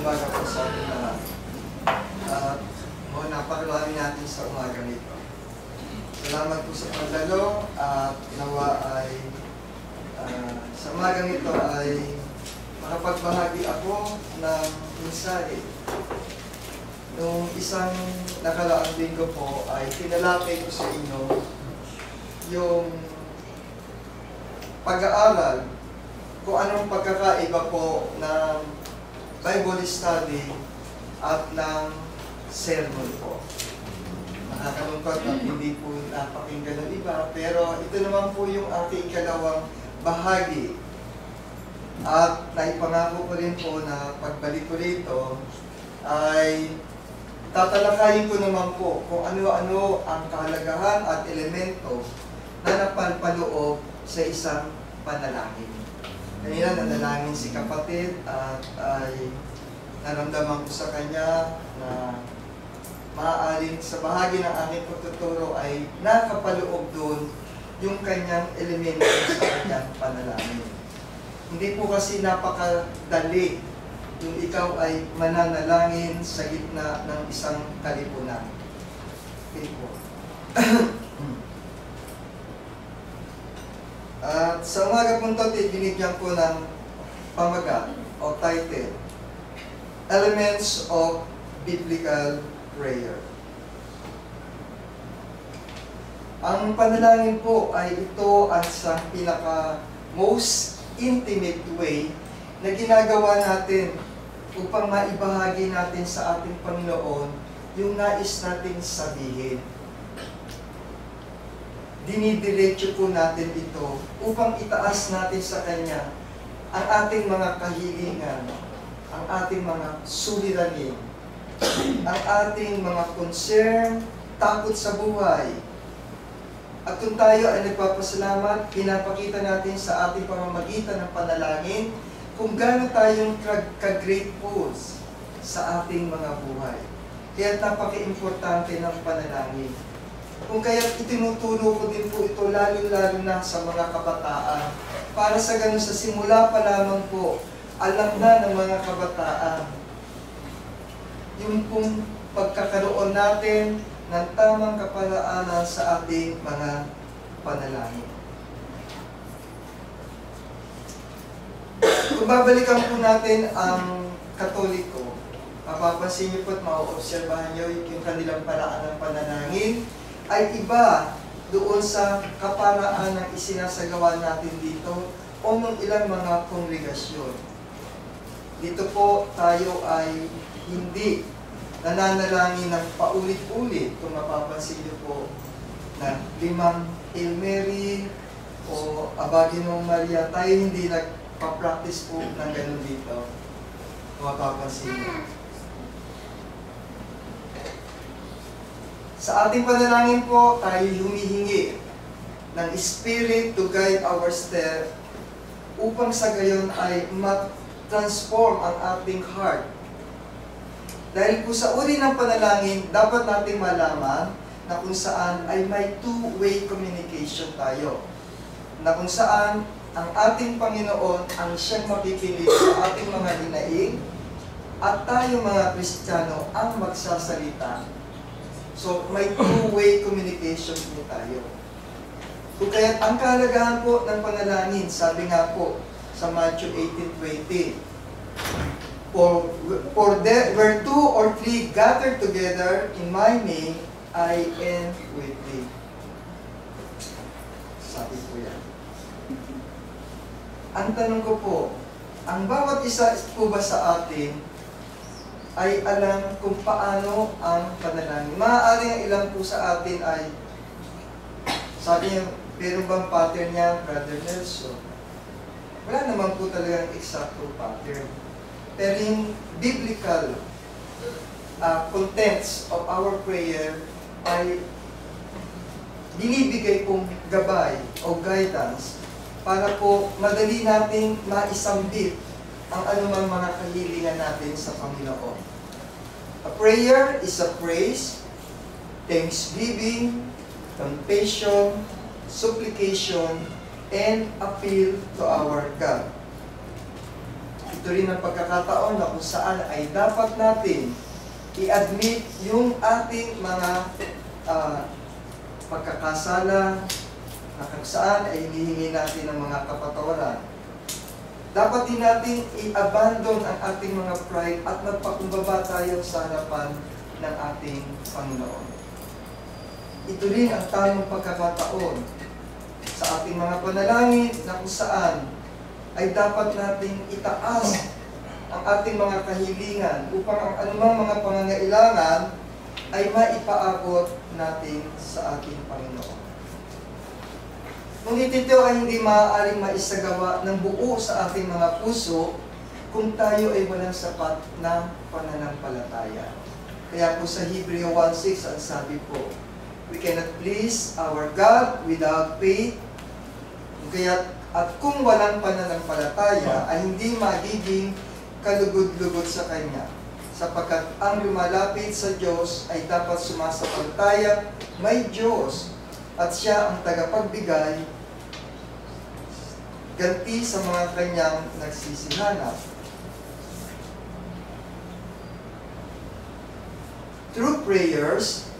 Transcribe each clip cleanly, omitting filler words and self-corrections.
umaga po sa ating lahat. At napakalawin natin sa umaga nito. Salamat po sa pagdalo at nawa ay sa umaga nito ay makapagbahagi ako ng mensahe. Nung isang nakalaang linggo po ay tinalakay ko sa inyo yung pag-aaral kung anong pagkakaiba po ng Bible study at ng sermon po. Nakakalungkot at hindi po napakinggan ng iba, pero ito naman po yung ating ikalawang bahagi. At naipangako ko rin po na pagbalik ko rito ay tatalakayin ko naman po kung ano-ano ang kahalagahan at elemento na napalpaloob sa isang panalangin. Kanina nanalangin si kapatid at ay naramdaman ko sa kanya na maaaring sa bahagi ng aking pagtuturo ay nakapaloob doon yung kanyang elemento sa kanyang panalangin. Hindi po kasi napakadali yung ikaw ay mananalangin sa gitna ng isang kalipunan. Okay po. At sa umaga pong ito, binigyan ko ng pamagat o title, Elements of Biblical Prayer. Ang panalangin po ay ito ang sa pinaka-most intimate way na ginagawa natin upang maibahagi natin sa ating Panginoon yung nais nating sabihin. Dinidiretso po natin ito upang itaas natin sa Kanya ang ating mga kahilingan, ang ating mga suliranin, ang ating mga concern, takot sa buhay. At kung tayo ay nagpapasalamat, pinapakita natin sa ating pamamagitan ng panalangin kung gaano tayong ka-grateful sa ating mga buhay. Kaya napaka-importante ng panalangin. Kung kaya itinuturo ko din po ito lalo-lalo na sa mga kabataan. Para sa ganun, sa simula pa lamang po, alam na ng mga kabataan yung pong pagkakaroon natin ng tamang kapalaanan sa ating mga panalangin. Kung babalikan po natin ang Katoliko, mapapansin niyo po at mauobserbahan niyo yung kanilang paraan ng panalangin ay iba doon sa kaparaan ng isinasagawa natin dito o ng ilang mga kongregasyon. Dito po tayo ay hindi nananalangin ng paulit-ulit kung mapapansin niyo po na 5 Hail Mary o Aba Ginoong Maria, tayo hindi nagpa-practice po ng ganun dito kung mapapansin niyo. Sa ating panalangin po, tayo humihingi ng Spirit to guide our step upang sa gayon ay ma-transform ang ating heart. Dahil po sa uri ng panalangin, dapat nating malaman na kung saan ay may two-way communication tayo. Na kung saan ang ating Panginoon ang siyang makikinig sa ating mga hinaing at tayo mga Kristiyano ang magsasalita. So, may two-way communication po tayo. Kung kaya't ang kahalagahan po ng panalangin, sabi nga po sa Matthew 18:20, where 2 or 3 gather together in my name, I am with thee. Sabi po yan. Ang tanong ko po, ang bawat isa po ba sa atin ay alam kung paano ang panalangin? Maaari ang ilan po sa atin ay, sabi niya, pero bang pattern niya, Brother Nelson? Wala naman po talagang exacto pattern. Pero yung biblical contents of our prayer ay binibigay pong gabay o guidance para po madali nating maisambit ang anumang mga kahilingan natin sa Panginoon. A prayer is a praise, thanksgiving, confession, supplication, and appeal to our God. ito rin ang pagkakataon na kung saan ay dapat natin i-admit yung ating mga pagkakasala na kung saan ay hinihingi natin ng mga kapatawaran. Dapat din natin i-abandon ang ating mga pride at magpakumbaba tayo sa harapan ng ating Panginoon. Ito rin ang tamang pagkakataon sa ating mga panalangin na kung saan ay dapat nating itaas ang ating mga kahilingan upang ang anumang mga pangangailangan ay maipaabot natin sa ating Panginoon. Ngunit ito ay hindi maaaring maisagawa ng buo sa ating mga puso kung tayo ay walang sapat na pananampalataya. Kaya po sa Hebreo 1:6 ang sabi po, we cannot please our God without faith. Kaya at kung walang pananampalataya ay hindi magiging kalugod-lugod sa Kanya. Sapagkat ang lumalapit sa Diyos ay dapat sumasampalataya may Diyos at Siya ang tagapagbigay ganti sa mga Kanyang nagsisihanap. Through prayers,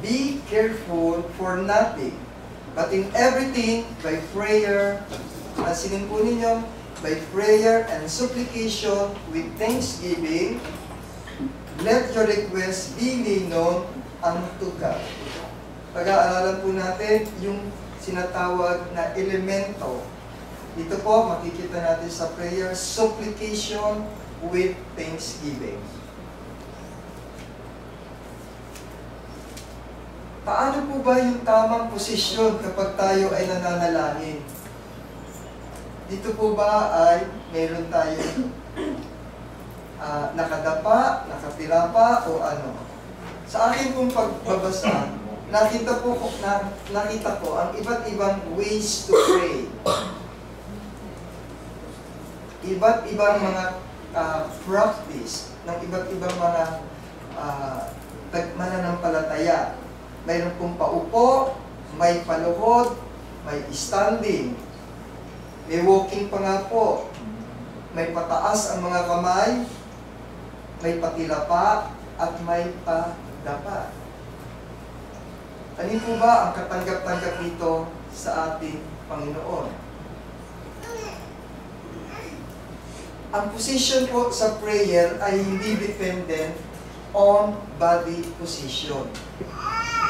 be careful for nothing, but in everything, by prayer, asinin po ninyo, by prayer and supplication with thanksgiving, let your requests be made known unto God. Pag-aaralan po natin yung sinatawag na elemento. Dito po, makikita natin sa prayer, supplication with thanksgiving. Paano po ba yung tamang posisyon kapag tayo ay nananalangin? Dito po ba ay meron tayong nakadapa, nakatira pa, o ano? Sa akin pong pagbabasa, nakita ko ang iba't ibang ways to pray. Iba't ibang mga practice ng iba't ibang mga mananampalataya. Mayroon pong paupo, may paluhod, may standing, may walking pa nga po, may pataas ang mga kamay, may patilapa, at may padapa. Ano po ba ang katanggap-tanggap nito sa ating Panginoon? Ang position po sa prayer ay hindi dependent on body position.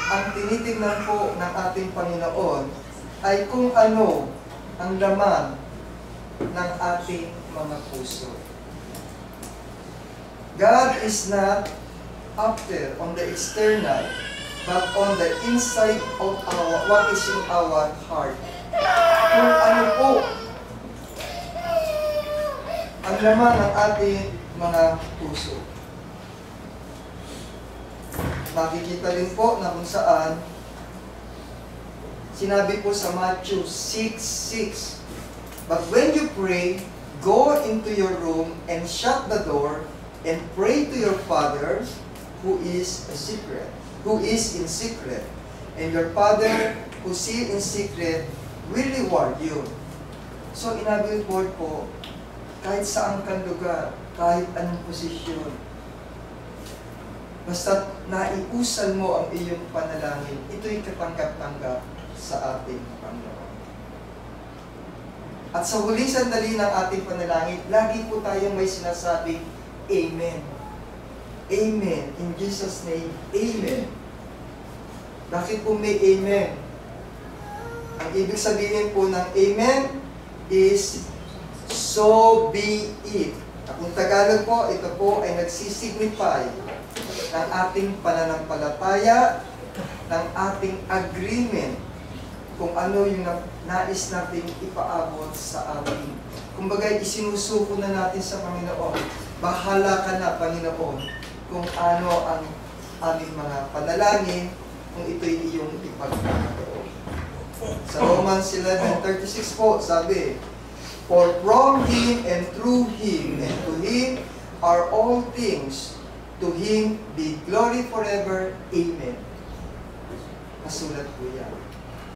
Ang tinitingnan po ng ating Panginoon ay kung ano ang laman ng ating mga puso. God is not after on the external, but on the inside of what is in our heart. Kung ano po ang laman ng ating mga puso. Makikita rin po na kung saan sinabi po sa Matthew 6:6, but when you pray, go into your room and shut the door and pray to your Father who is in secret, and your Father who sees in secret will reward you. So inabi-report po, kahit saan kang lugar, kahit anong posisyon, basta naiusal mo ang iyong panalangin, ito'y katanggap-tanggap sa ating Panginoon. At sa huling sandali ng ating panalangin, lagi po tayong may sinasabing, Amen. Amen. In Jesus' name, Amen. Bakit po may Amen? Ang ibig sabihin po ng Amen is, so be it. Kung Tagalog po, ito po ay nagsisignify ng ating pananampalataya, ng ating agreement, kung ano yung nais nating ipaabot sa ating. Kumbaga, isinusuko na natin sa Panginoon. Bahala ka na, Panginoon, kung ano ang aming mga panalangin, kung ito'y iyong ipagkakataon. Sa Romans 11:36 po, sabi, for from Him and through Him and to Him are all things. To Him be glory forever. Amen. Nasulat po yan.